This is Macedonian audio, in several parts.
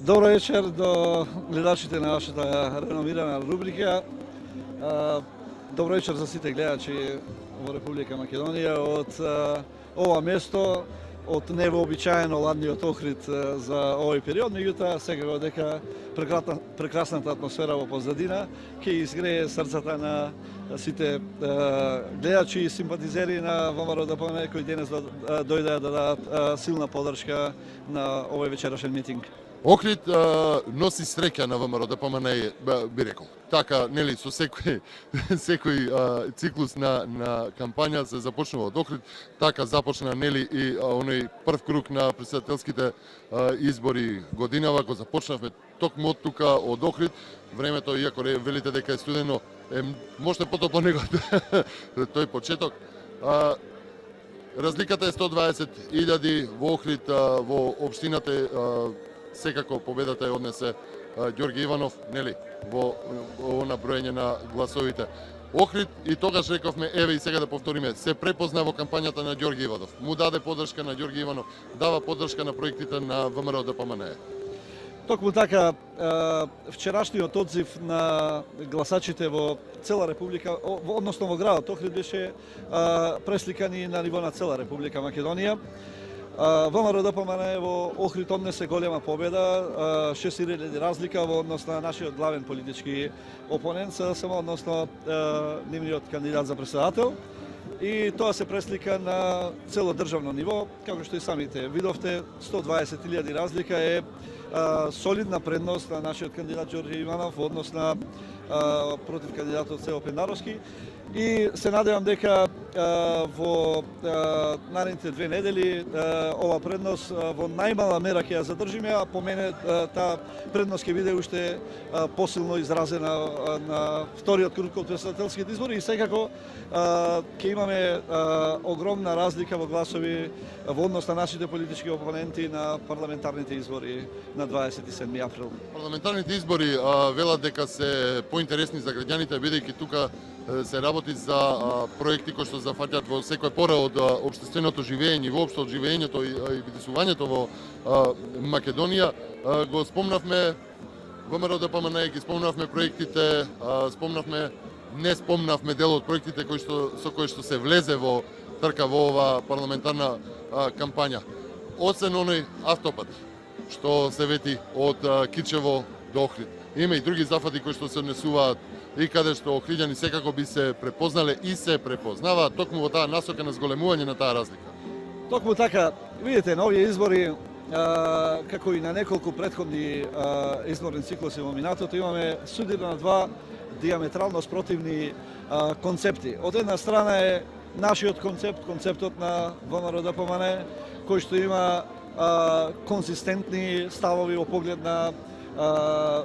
Добро вечер до гледачите на нашата реномирана рубрика. Добро вечер за сите гледачи во Република Македонија од ова место, од невообичаено ладниот Охрид за овој период, меѓутоа секако дека прекрасната атмосфера во позадина ќе изгрее срцата на сите гледачи и симпатизери на ВМРО-ДПМНЕ кои денес дојдеа да дадат силна поддршка на овој вечерашен митинг. Охрид носи среќа на ВМРО-ДПМНЕ, би рекол. Така, нели, со секој циклус на кампања се започнува од Охрид, така започна, нели, и оној прв круг на претседателските избори годинава, го започнавме токму од тука, од Охрид. Времето, иако велите дека е студено, можете потопло него тој почеток. Разликата е 120.000 во Охрид, во општината секако победата ја однесе Ѓорги Иванов, нели, во наброење на гласовите. Охрид, и тогаш рековме, еве и сега да повториме, се препозна во кампањата на Ѓорги Иванов. Му даде поддршка на Ѓорги Иванов, дава поддршка на проектите на ВМРО-ДПМНЕ. Токму така, вчерашниот одзив на гласачите во цела Република, односно во градот Охрид, беше пресликан и на ниво на цела Република Македонија. ВМРО-ДПМНЕ во Охрид однесе голема победа, 6.000 разлика во однос на нашиот главен политички опонент, само односно нивниот кандидат за председател. И тоа се преслика на цело државно ниво, како што и самите видовте, 120.000 разлика е солидна предност на нашиот кандидат Ѓорги Иванов во однос на против кандидатот Сево Пендаровски. И се надевам дека во наредните 2 недели ова предност во најмала мера ќе ја задржиме, а по мене таа предност ќе биде уште посилно изразена на вториот круг од претседателските избори и секако ќе имаме огромна разлика во гласови во однос на нашите политички опоненти на парламентарните избори на 27 април. Парламентарните избори велат дека се поинтересни за граѓаните, бидејќи тука се работи за проекти кои што зафаќаат во секоја пора од општественото живење, воопшто од живењето и бидесувањето во Македонија. Го спомнавме ВМРО-ДПМНЕ, ги спомнавме проектите, не спомнавме дел од проектите со кои што се влезе во трка во ова парламентарна кампања. Освен оној автопат што се вети од Кичево до Охрид. Има и други зафати кои што се однесуваат и каде што охриѓани секако би се препознале и се препознаваат токму во таа насока на зголемување на таа разлика. Токму така, видите, на овие избори, како и на неколку претходни изборни циклуси во минатото, имаме судир на два диаметрално спротивни концепти. Од една страна е нашиот концепт, концептот на ВМРО-ДПМНЕ, кој што има консистентни ставови во поглед на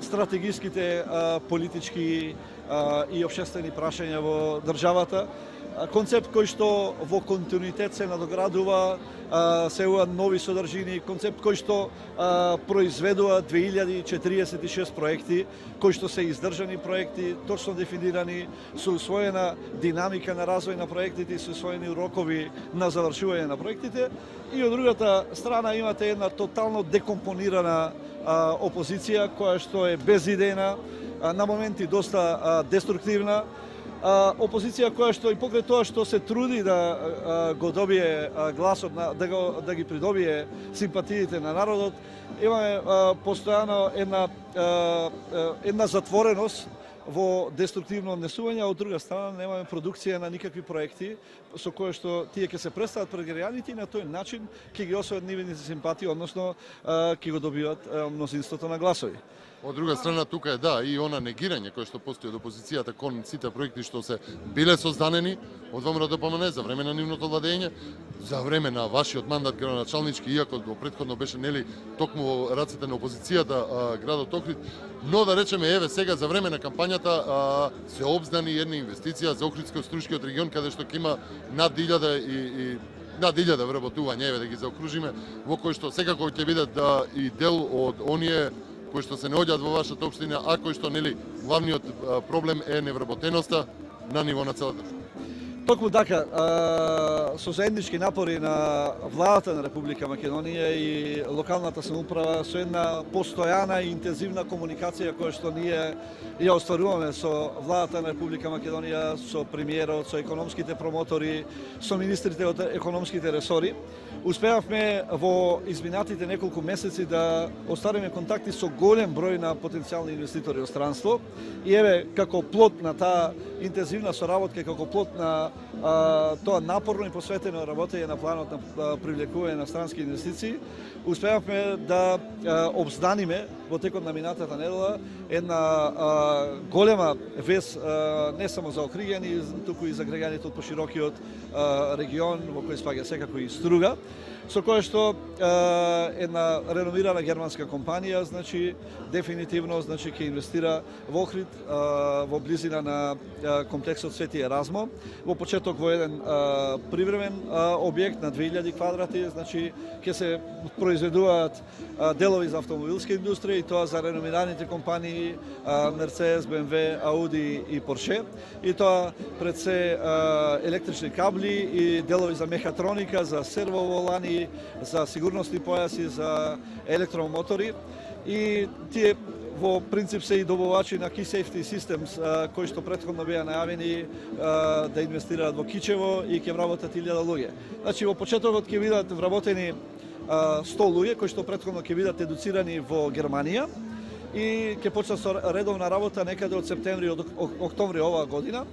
стратегиските политички и општествени прашања во државата. Концепт кој што во континуитет се надоградува, се ува нови содржини, концепт кој што произведува 2046 проекти, кои што се издржани проекти, точно дефинирани, со усвоена динамика на развој на проектите и со усвоени рокови на завршување на проектите. И од другата страна имате една тотално декомпонирана опозиција која што е безидејна, на моменти доста деструктивна, опозиција која што и покрај тоа што се труди да го добие гласот, да ги придобие симпатиите на народот, имаме постојано една затвореност во деструктивно однесување, а од друга страна немаме продукција на никакви проекти со кои што тие ќе се представат пред граѓаните и на тој начин ќе ги освојат нивните симпатии, односно ќе го добиват мнозинството на гласови. Од друга страна, тука е и она негирање кое што постои од опозицијата кон сите проекти што се биле создадени од ВМРО-ДПМНЕ за време на нивното владење, за време на вашиот мандат градоначалнички, иако во претходно беше токму во рацете на опозицијата градот Охрид, но да речеме еве сега за време на кампањата се обздани една инвестиција за Охридско-Струшкиот регион каде што ќе има над 1000 вработувања, еве да ги заокружиме, во кои што секако ќе бидат и дел од оние кои што се наоѓаат во вашата општина, а кои што главниот проблем е невработеноста на ниво на целата држава. Токму така, со заеднички напори на владата на Република Македонија и локалната самоуправа, со една постојана и интензивна комуникација која што ние ја остваруваме со владата на Република Македонија, со премиерот, со економските промотори, со министрите од економските ресори, успеавме во изминатите неколку месеци да оствариме контакти со голем број на потенцијални инвеститори од странство. И еве, како плод на таа интензивна соработка, како плод на тоа напорно и посветено работење на планот на привлекување на странски инвестиции, успеавме да обзданиме во текот на минатата недела една голема вест не само за Охриѓани, туку и за граѓаните од поширокиот регион во кој спаѓа секако и Струга, со која што една реномирана германска компанија, значи дефинитивно ќе инвестира во Охрид, во близина на комплексот Свети Еразмо, во почеток во еден привремен објект на 2000 квадрати, значи ќе се произведуваат делови за автомобилска индустрија, и тоа за реномираните компании Mercedes, BMW, Audi и Porsche, и тоа пред се електрични кабли и делови за мехатроника, за сервоволани, за сигурностни појаси, за електромотори, и тие во принцип се и добувачи на Key Safety Systems, кои што претходно беа најавени да инвестираат во Кичево и ќе вработат 1000 луѓе. Значи во почетокот ќе бидат вработени 100 луѓе кои што претходно ќе бидат едуцирани во Германија и ќе почнат со редовна работа некаде од септември, од октомври оваа година.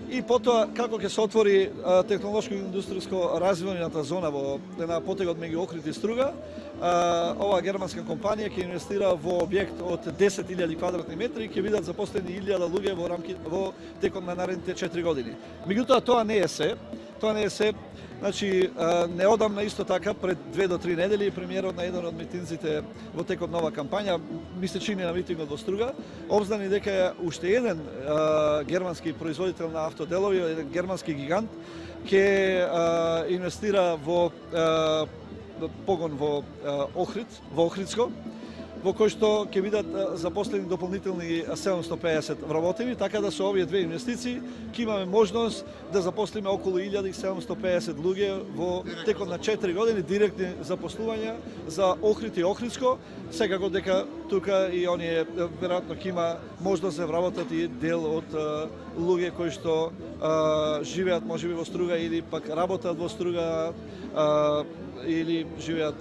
И потоа, како ќе се отвори технолошко-индустријско развојната зона на потегот меѓу Охрид и Струга, оваа германска компанија ќе инвестира во објект од 10.000 квадратни метри и ќе бидат запослени 1000 луѓе во текот на наредните 4 години. Меѓутоа, тоа не е се. Тоа не е се. Значи, неодамна исто така, пред 2 до 3 недели, премиерот на еден од митинзите во текот нова кампања, ми се чини на митингот во Струга, обзнани дека уште еден германски производител на автоделови, еден германски гигант, ќе инвестира во погон во Охрид, во Охридско, во кој што ќе бидат запослени дополнителни 750 вработени, така да со овие две инвестиции ќе имаме можност да запослиме околу 1750 луѓе во текот на 4 години директни запослувања за Охрид и Охридско. Секако дека тука и оние веројатно ќе има можност да вработат и дел од луѓе кои што живеат можеби во Струга или пак работат во Струга или живеат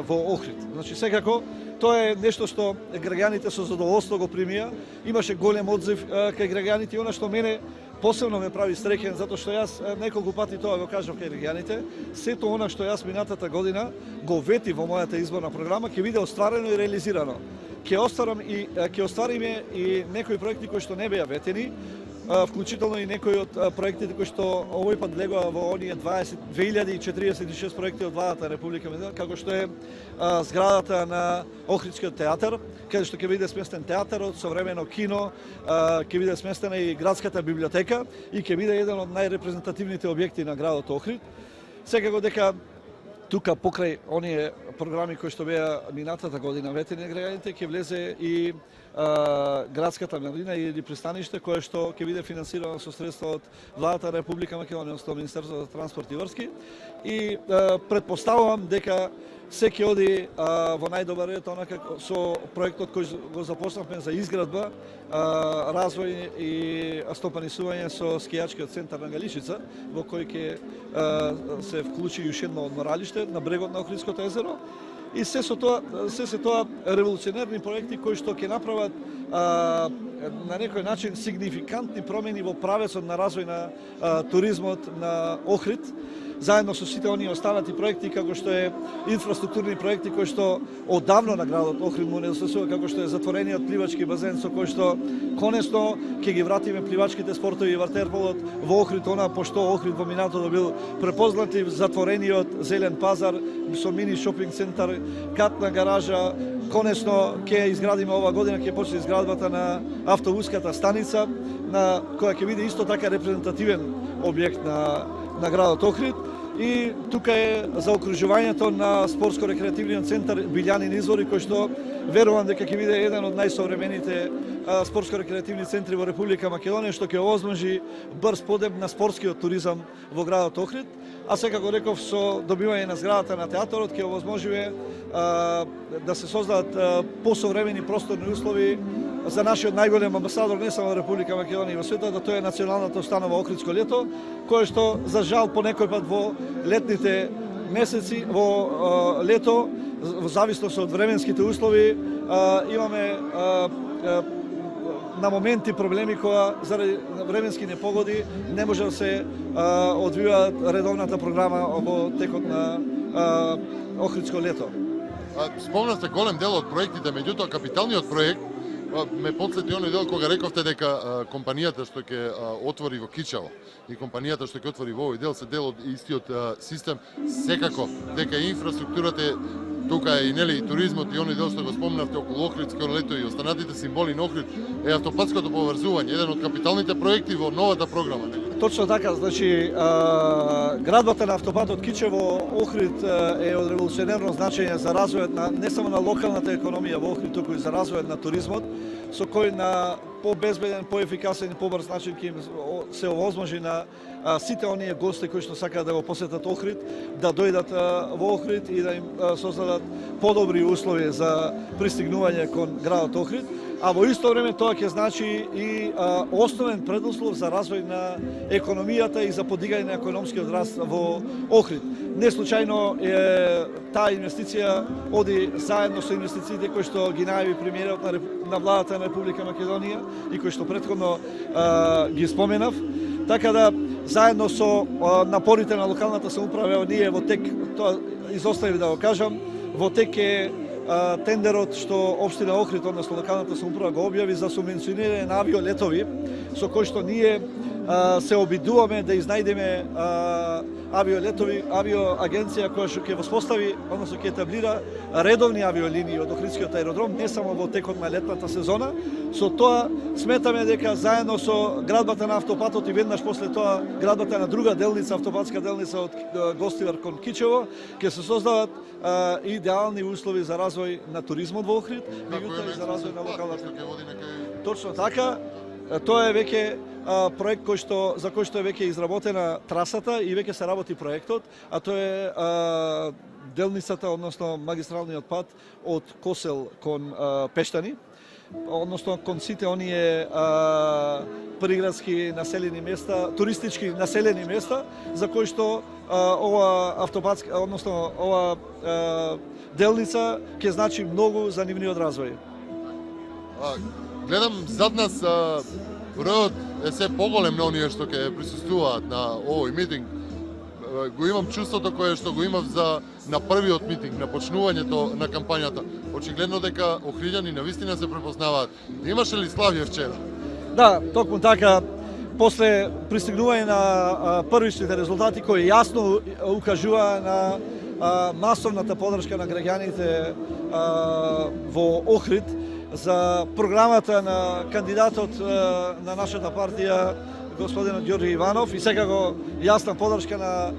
во Охрид. Значи секако тоа е нешто што граѓаните со задоволство го примија. Имаше голем одзив кај граѓаните и она што мене посебно ме прави среќен, затоа што јас неколку пати тоа го кажав кај граѓаните, сето она што јас минатата година го вети во мојата изборна програма ќе биде остварено и реализирано. Ќе оствариме и некои проекти кои што не беа ветени, вклучително и некои од проектите кои што овој пат легува во оние 2046 проекти од владата на Република Македонија, како што е зградата на Охридскиот театар, каде што ќе биде сместен театарот, современо кино, ќе биде сместена и градската библиотека и ќе биде еден од најрепрезентативните објекти на градот Охрид. Секако дека тука покрај оние програми кои што беа минатата година ветени на граѓаните, ќе влезе и градската мрежа или пристаниште кое што ќе биде финансирано со средства од владата на Република Македонија, односно Министерството за транспорт и врски, и претпоставувам дека се ќе оди во најдобар ред онака со проектот кој го започнавме за изградба, развој и стопанисување со скијачкиот центар на Галичица, во кој ќе се вклучи уште едно одморалиште на брегот на Охридското езеро. И се тоа револуционерни проекти кои што ќе направат на некој начин сигнификантни промени во правецот на развој на туризмот на Охрид, заедно со сите оние останати проекти, како што е инфраструктурни проекти кои што одавно на градот Охрид му недостасува, како што е затворениот пливачки базен со кој што конечно ќе ги вратиме пливачките спортови и ватерполот во Охрид, пошто Охрид во минатото бил препознатлив, затворениот зелен пазар со мини шопинг центар, катна гаража. Конечно ќе изградиме ова година, ќе почне изградбата на автобуската станица, на која ќе биде исто така репрезентативен објект на градот Охрид. И тука е заокружувањето на спортско-рекреативниот центар Билјанин извори, кој што верувам дека ќе биде еден од најсовремените спортско-рекреативни центри во Република Македонија, што ќе овозможи брз подем на спортскиот туризам во градот Охрид, а секако реков со добивање на зградата на театарот ќе овозможиме да се создадат посовремени просторни услови за нашиот најголем амбасадор не само во Република Македонија и во светот, да тоа е националната установа Охридско лето, кое што за жал по некој пат во летните месеци, во лето, во зависност од временските услови, имаме на моменти проблеми која заради временски непогоди не може да се одвива редовната програма во текот на Охридско лето. Спомнавте голем дел од проектите, меѓутоа капиталниот проект ме потсети оној дел кога рековте дека компанијата што ќе отвори во Кичево и компанијата што ќе отвори во овој дел се дел од истиот систем, секако дека инфраструктурата тука е и нели и туризмот и оној дел што го спомнавте околу Охридско лето и останатите символи на Охрид е автопатското поврзување, еден од капиталните проекти во новата програма. Точно така, значи градбата на автопатот Кичево Охрид е од револуционерно значење за развојот на не само на локалната економија во Охрид, туку и за развојот на туризмот, со кој на побезбеден, поефикасен и побрз начин ќе се овозможи на сите оние гости кои што сакаат да го посетат Охрид, да дојдат во Охрид и да им создадат подобри услови за пристигнување кон градот Охрид, а во исто време тоа ќе значи и основен предуслов за развој на економијата и за подигање на економскиот раст во Охрид. Не случајно таа инвестиција оди заедно со инвестициите кои што ги најави премиерот на владата на Република Македонија и кои што претходно ги споменав. Така да заедно со напорите на локалната самоуправа, ние во тек, тоа изоставив да го кажам, во тек е тендерот што општина Охрид, односно локалната самоуправа го објави за субвенционирање на авиолетови, со кои што ние се обидуваме да изнајдеме авиоагенција која што ќе воспостави, односно ќе етаблира редовни авиолинии од Охридскиот аеродром, не само во текот на летната сезона. Со тоа сметаме дека заедно со градбата на автопатот и веднаш после тоа градбата на друга делница, автопатска делница од Гостивар кон Кичево, ќе се создадат идеални услови за развој на туризмот во Охрид, меѓутоа и за развој на локалната. Точно така. Тоа е веќе проект за кој што е веќе изработена трасата и веќе се работи проектот, а тоа е делницата, односно магистралниот пат од Косел кон Пештани, односно кон сите оние приградски населени места, туристички населени места, за кои што ова автопатска, односно ова делница ќе значи многу за нивниот развој. Гледам зад нас бројот е се поголем на оние што ќе присуствуваат на овој митинг. Го имам чувството кое што го имав на првиот митинг, на почнувањето на кампањата. Очигледно дека охриѓани навистина се препознаваат. Имаше ли славје вчера? Да, токму така. После пристигнување на првичните резултати кои јасно укажува на масовната подршка на граѓаните во Охрид за програмата на кандидатот на нашата партија, господинот Ѓорѓе Иванов, и секако јасна подршка на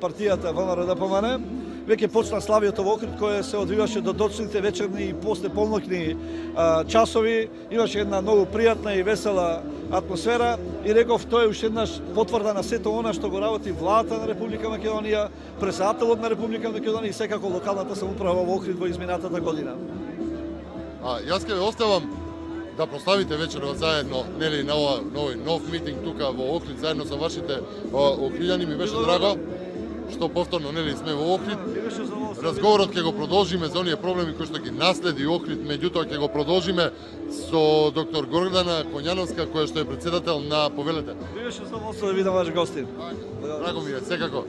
партијата ВМРО-ДПМН. Веќе почна славието во Охрид, кое се одвиваше до доцните вечерни и после полноќни часови. Имаше една многу пријатна и весела атмосфера и реков тоа е уште еднаш потврда на сето она што го работи владата на Република Македонија, председателот на Република Македонија и секако локалната самоуправа во Охрид во изминатата година. Јас ќе ве оставам да прославите вечерва заедно, нели, на овој нов митинг тука во Охрид заедно со вашите охриѓани. Ми беше драго што повторно нели сме во Охрид. Разговорот ќе го продолжиме за оние проблеми кои што ги наследи Охрид, меѓутоа ќе го продолжиме со доктор Гордана Коњановска, која што е претседател на Повелете. Беше задоволство да видам ваш гостин. Драго ми е, секако.